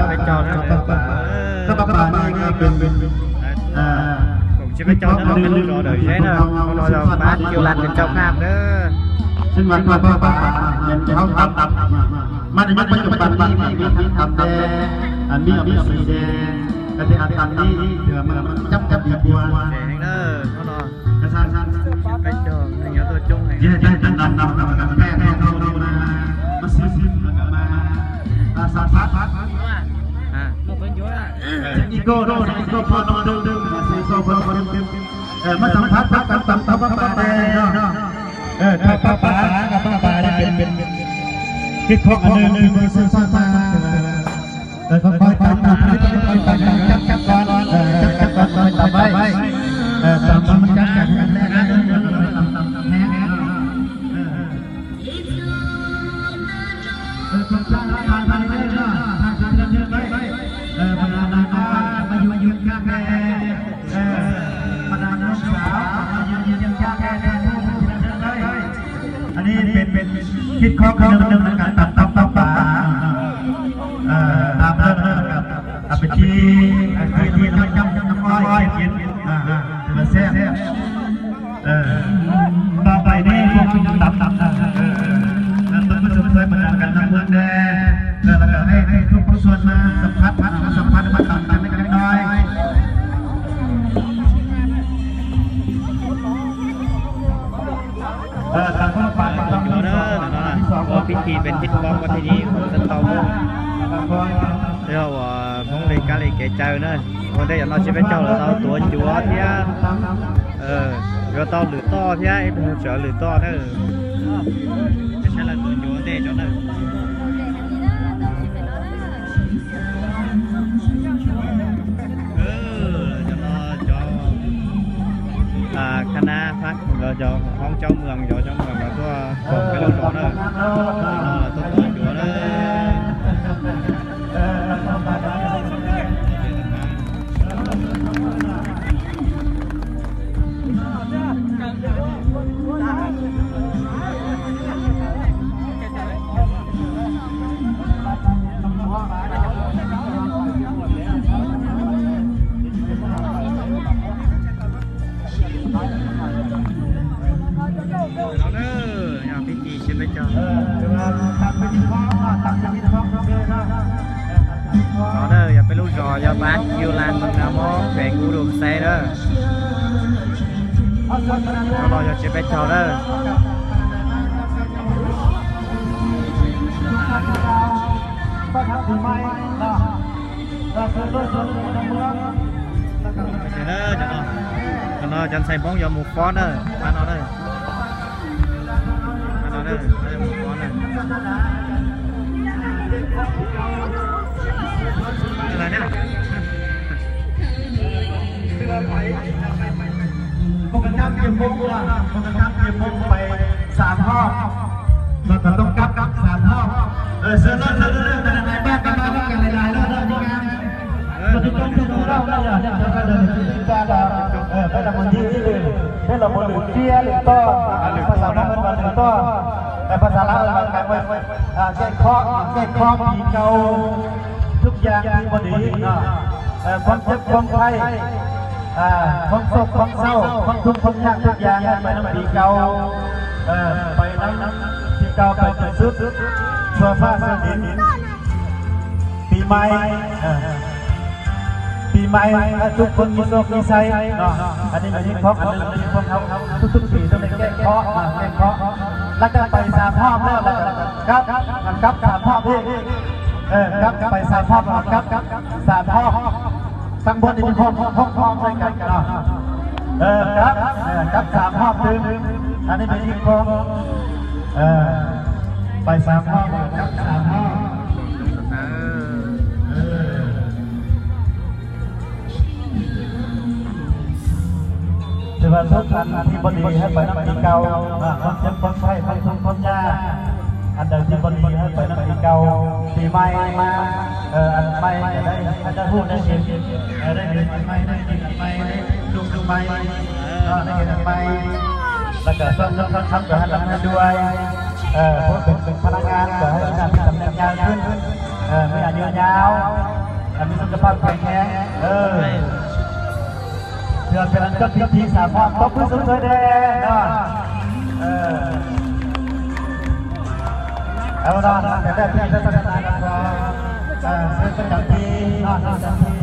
จะไปจอดนะถ้าปลานี่ก็เป็นผมจะไปจอดนะเราเป็นลูกรอเดี๋ยวใช่นะเราจะบ้านคิวรันเป็นเจ้าภาพเด้อซึ่งวันปลาเขาทำมันปัจจุบันนี้มีทำแดงมีสีแดงกระเทียมตันนี่เดี๋ยวมันจับดีกว่าแดงเด้อเขารอกระชันไปจอดอย่างเงี้ยตัวจงเยอะได้นำแม่เขานะมาซื้อมาสาสาอีโก้โดนอีโก้พอน้องดึงซีโก้พอดึงมาสัมผัสกับตับปลาแดงเนาะปลาได้เป็นคิดของอันนึงมือซื้อซ่าค่อยๆตามจับก่อนจับไว้ตามมันจับกันแน่นะคนสร้างทางไปเนาะทางเดินไปมายืนข้างแม่มาดามน้องสาวมายืนข้างแม่อันนี้เป็นคิดข้อหนึ่งในการตัดป่าตามเรื่องกับไปที่น้ำอ้อยกินมาแซ่บต่อไปนี่พวกคุณตับต้นผสมใส่มากันทั้งเมืองแดงแล้วก็ให้ทุกส่วนมาสัมผัสมาต่างๆกันน้อยต่างคนป่าต่างคนว่าพิธีเป็นพิธีกรรมพิธีของสันตมุเดี๋ยวมองเลยการเลยแก่ใจเนอะคนได้อย่างเราจะไปเจ้าเราตัวจั่วเที่ยเราต่อหรือต่อเที่ยเฉยหรือต่อเนอะไม่ใช่เราตัวจั่วเด้จ้าเนอะคณะพักเราจะห้องเจ้าเมืองเราตัวผมไปลงต่อเนอะตัวจั่วเนอะđó đó giờ phải lúc rồi giờ bán kêu lan bằng nào mó về ngu đường xe đó rồi giờ chỉ phải chờ đó cho nó chân xây bóng giờ một con đó ăn nó đây đây một con nàyอะไรเนี่ยพวกกันจับเก็บมุกว่าพวกกันจับเก็บมุกไป3 รอบเราต้องกับ3 รอบเสร็จแล้วแต่ไหนบ้างกันมากันหลายๆรอบนี่ไงเราจะต้องดูรอบแล้วเนี่ยจะเดินที่การไปทำมันที่ให้เราบนหรือเที่ยหรือต้อภาษาบ้านมันหรือต้อแต่ภาษาลาวเราการไว้แก้ข้อผีเก่าทุกอย่างที่บดีความเจ็บความไข้ความโศกความเศร้าความทุกข์ความยากทุกอย่างไปน้ำผีเก่าไปน้ำผีเก่าไปจนสุดชั่วฟ้าสดินปีใหม่ทุกคนมีโศกมีไซอันนี้เป็นข้ออันนี้พวกเขาทุกปีต้องได้แก้ข้อแล้วก็ไป3 รอบแล้วกับ3 รอบพี่กับไป3 รอบกับ3 รอบตั้งบนนี่เป็นห้องด้วยกันกับ3 รอบถึงอันนี้เป็นอีกข้อไป3 รอบกับ3 รอบจะมาทุกท่านที่บดีให้ไปน้ำปีเก่าคนเจ็บคนไข้คนทุกข์คนยากอันใดที่บดีให้ไปน้ำปีเก่าปีใหม่มาอันใหม่ได้พูดได้ยินได้เห็นใหม่ได้ยินใหม่ได้ดูใหม่ได้เห็นใหม่แล้วก็ส่วนทำกับให้เราด้วยพูดเป็นพนักงานก็ให้การทำงานขึ้น ไม่อายุยาวมีสุขภาพแข็งแรงเพื่อเป็นก็พิธีสามารถตบมือสุดเลยเด้อเอาล่ะแต่ได้เพียงแต่ศาสนากันก่อนเสร็จจากที่นอนจากที่